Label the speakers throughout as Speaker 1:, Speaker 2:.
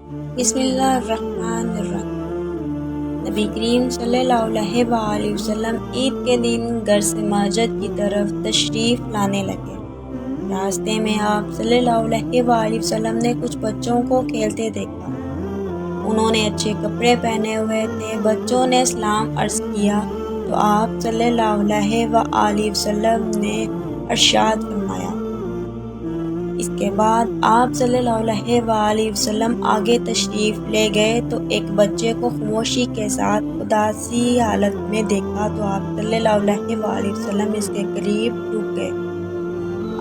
Speaker 1: بسم اللہ الرحمن الرحیم۔ نبی کریم صلی اللہ علیہ وآلہ وسلم عید کے دن گھر سے مسجد کی طرف تشریف لانے لگے۔ راستے میں آپ صلی اللہ علیہ وآلہ وسلم نے کچھ بچوں کو کھیلتے دیکھا۔ انہوں نے اچھے کپڑے پہنے ہوئے تھے۔ بچوں نے سلام عرض کیا تو آپ صلی اللہ علیہ وآلہ وسلم نے ارشاد فرمایا۔ اس کے بعد آپ صلی اللہ علیہ وآلہ وسلم آگے تشریف لے گئے تو ایک بچے کو خاموشی کے ساتھ اداسی حالت میں دیکھا تو آپ صلی اللہ علیہ وآلہ وسلم اس کے قریب رک گئے۔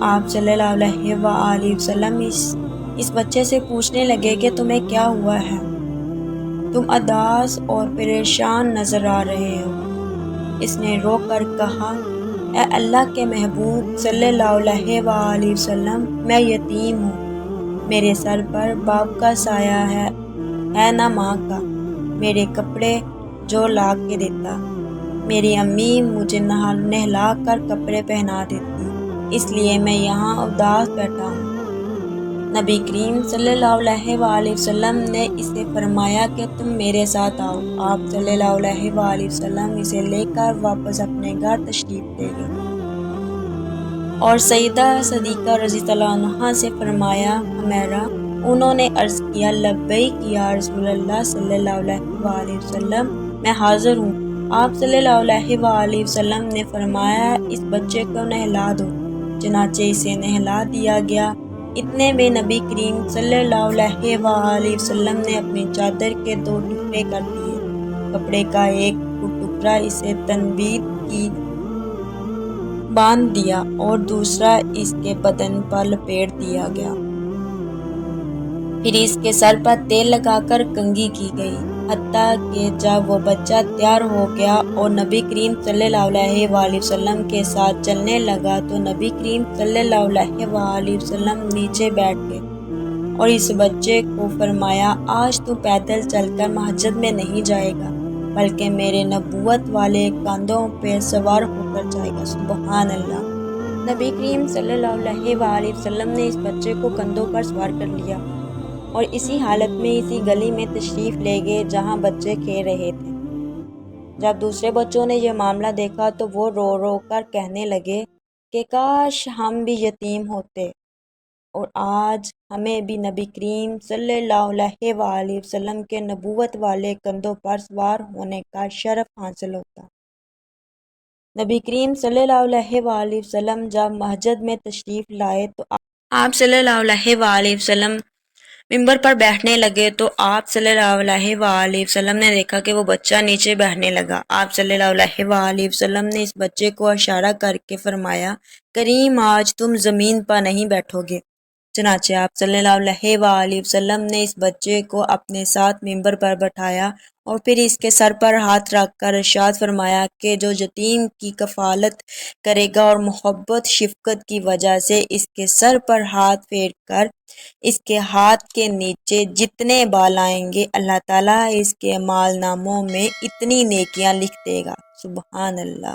Speaker 1: آپ صلی اللہ علیہ وآلہ وسلم اس بچے سے پوچھنے لگے کہ تمہیں کیا ہوا ہے؟ تم اداس اور پریشان نظر آ رہے ہو۔ اس نے رو کر کہا، اے اللہ کے محبوب صلی اللہ علیہ وآلہ وسلم، میں یتیم ہوں۔ میرے سر پر باپ کا سایہ ہے نہ ماں کا۔ میرے کپڑے جو لا کے دیتا، میری امی مجھے نہلا کر کپڑے پہنا دیتی، اس لیے میں یہاں اداس بیٹھا ہوں۔ نبی کریم صلی اللہ علیہ وآلہ وسلم نے اسے فرمایا کہ تم میرے ساتھ آؤ۔ آپ صلی اللہ علیہ وآلہ وسلم اسے لے کر واپس اپنے گھر تشریف لے گئے اور سیدہ صدیقہ رضی اللہ عنہا سے فرمایا، حمیرہ، انہوں نے عرض کیا، لبیک یا رسول اللہ صلی اللہ علیہ وآلہ وسلم، میں حاضر ہوں۔ آپ صلی اللہ علیہ وآلہ وسلم نے فرمایا، اس بچے کو نہلا دو۔ چنانچہ اسے نہلا دیا گیا۔ اتنے میں نبی کریم صلی اللہ علیہ وآلہ وسلم نے اپنی چادر کے 2 ٹکڑے کر دیے۔ کپڑے کا ایک ٹکڑا اسے تنبیت کی باندھ دیا اور دوسرا اس کے بدن پر لپیٹ دیا گیا۔ پھر اس کے سر پر تیل لگا کر کنگھی کی گئی، حتیٰ کہ جب وہ بچہ تیار ہو گیا اور نبی کریم صلی اللہ علیہ وآلہ وسلم کے ساتھ چلنے لگا تو نبی کریم صلی اللہ علیہ وآلہ وسلم نیچے بیٹھ گئے اور اس بچے کو فرمایا، آج تو پیدل چل کر مسجد میں نہیں جائے گا بلکہ میرے نبوت والے کندھوں پہ سوار ہو کر جائے گا۔ سبحان اللہ۔ نبی کریم صلی اللہ علیہ وآلہ وسلم نے اس بچے کو کندھوں پر سوار کر لیا اور اسی حالت میں اسی گلی میں تشریف لے گئے جہاں بچے کھیل رہے تھے۔ جب دوسرے بچوں نے یہ معاملہ دیکھا تو وہ رو رو کر کہنے لگے کہ کاش ہم بھی یتیم ہوتے اور آج ہمیں بھی نبی کریم صلی اللہ علیہ وآلہ وسلم کے نبوت والے کندھوں پر سوار ہونے کا شرف حاصل ہوتا۔ نبی کریم صلی اللہ علیہ وآلہ وسلم جب مسجد میں تشریف لائے تو آپ صلی اللہ علیہ وآلہ وسلم ممبر پر بیٹھنے لگے تو آپ صلی اللہ علیہ وآلہ وسلم نے دیکھا کہ وہ بچہ نیچے بیٹھنے لگا۔ آپ صلی اللہ علیہ وآلہ وسلم نے اس بچے کو اشارہ کر کے فرمایا، کریم آج تم زمین پر نہیں بیٹھو گے۔ چنانچہ آپ صلی اللہ علیہ وآلہ وسلم نے اس بچے کو اپنے ساتھ ممبر پر بٹھایا اور پھر اس کے سر پر ہاتھ رکھ کر ارشاد فرمایا کہ جو یتیم کی کفالت کرے گا اور محبت شفقت کی وجہ سے اس کے سر پر ہاتھ پھیر کر اس کے ہاتھ کے نیچے جتنے بال آئیں گے اللہ تعالیٰ اس کے اعمال ناموں میں اتنی نیکیاں لکھ دے گا۔ سبحان اللہ۔